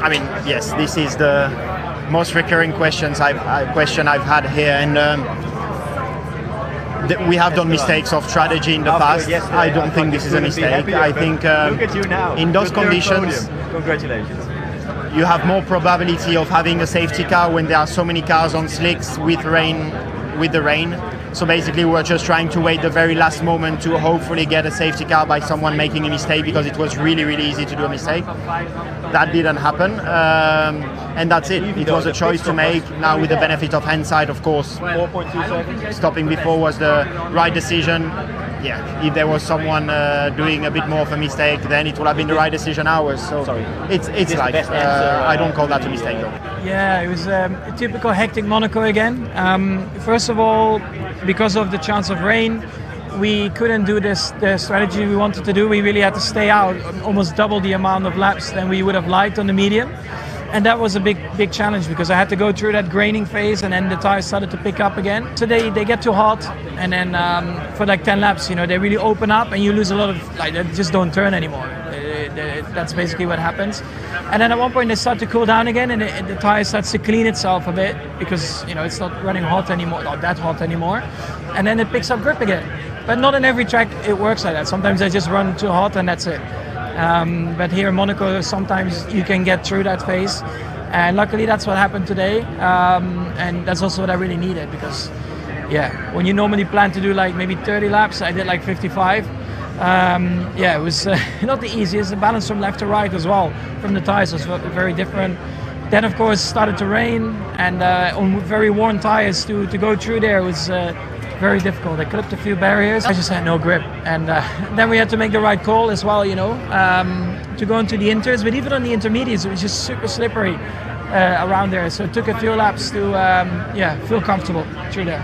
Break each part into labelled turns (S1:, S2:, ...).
S1: I mean, yes, this is the most recurring question I've had here, and we have done mistakes of strategy in the past. I don't think this is a mistake. I think in those conditions,
S2: congratulations.
S1: You have more probability of having a safety car when there are so many cars on slicks with the rain. So basically we're just trying to wait the very last moment to hopefully get a safety car by someone making a mistake, because it was really, really easy to do a mistake. That didn't happen, and that's it. It was a choice to make. Now with the benefit of hindsight, of course,
S2: 4.2 seconds.
S1: Stopping before was the right decision. Yeah, if there was someone doing a bit more of a mistake, then it would have been the right decision ours. So it's life. I don't call that a mistake though.
S3: Yeah, it was a typical hectic Monaco again. First of all, because of the chance of rain, we couldn't do the strategy we wanted to do. We really had to stay out almost double the amount of laps than we would have liked on the medium. And that was a big challenge, because I had to go through that graining phase, and then the tires started to pick up again. So they get too hot, and then for like 10 laps, they really open up, and you lose a lot of, they just don't turn anymore. That's basically what happens. And then at one point they start to cool down again, and the tire starts to clean itself a bit, because it's not running hot anymore, not that hot anymore. And then it picks up grip again. But not in every track it works like that. Sometimes they just run too hot and that's it. But here in Monaco, sometimes you can get through that phase, and luckily that's what happened today, and that's also what I really needed, because when you normally plan to do like maybe 30 laps, I did like 55. It was not the easiest. The balance from left to right as well from the tires was very different. Then of course started to rain, and on very worn tires to go through there was very difficult. I clipped a few barriers. I just had no grip, and then we had to make the right call as well, to go into the inters. But even on the intermediates, it was just super slippery around there. So it took a few laps to feel comfortable through there.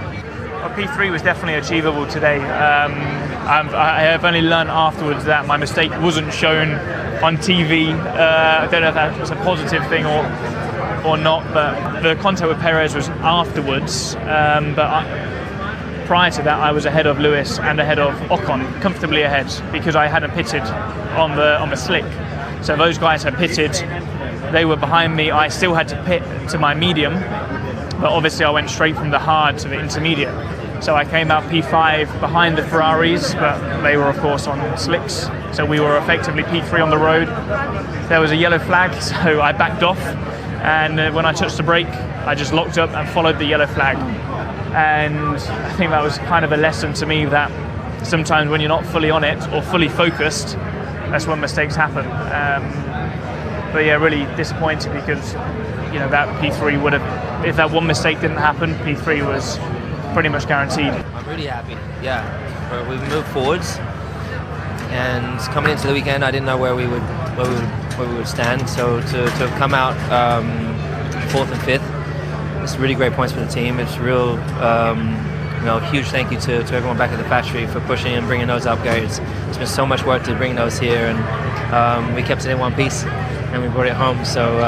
S4: Well, P3 was definitely achievable today. I have only learned afterwards that my mistake wasn't shown on TV. I don't know if that was a positive thing or not, but the contact with Perez was afterwards. Prior to that, I was ahead of Lewis and ahead of Ocon, comfortably ahead, because I hadn't pitted on the slick. So those guys had pitted, they were behind me. I still had to pit to my medium, but obviously I went straight from the hard to the intermediate. So I came out P5 behind the Ferraris, but they were of course on slicks. So we were effectively P3 on the road. There was a yellow flag, so I backed off, and when I touched the brake, I just locked up and followed the yellow flag. And I think that was kind of a lesson to me that sometimes when you're not fully on it or fully focused, that's when mistakes happen. But yeah, really disappointed, because that P3 would have, if that one mistake didn't happen, P3 was pretty much guaranteed.
S5: I'm really happy. Yeah, we've moved forwards, and coming into the weekend, I didn't know where we would stand. So to have come out 4th and 5th. It's really great points for the team. It's real, huge thank you to everyone back at the factory for pushing and bringing those upgrades. It's been so much work to bring those here, and we kept it in one piece, and we brought it home. So,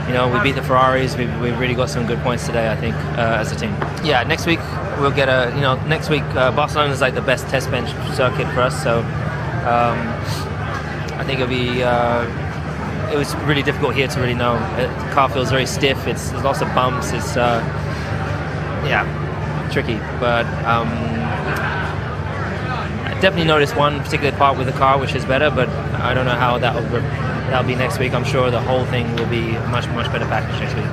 S5: we beat the Ferraris. We've really got some good points today, I think, as a team. Yeah, next week we'll get next week Barcelona is like the best test bench circuit for us. So, I think it'll be. It was really difficult here to really know. The car feels very stiff. There's lots of bumps. It's tricky. But I definitely noticed one particular part with the car which is better. But I don't know how that'll be next week. I'm sure the whole thing will be a much better package next week.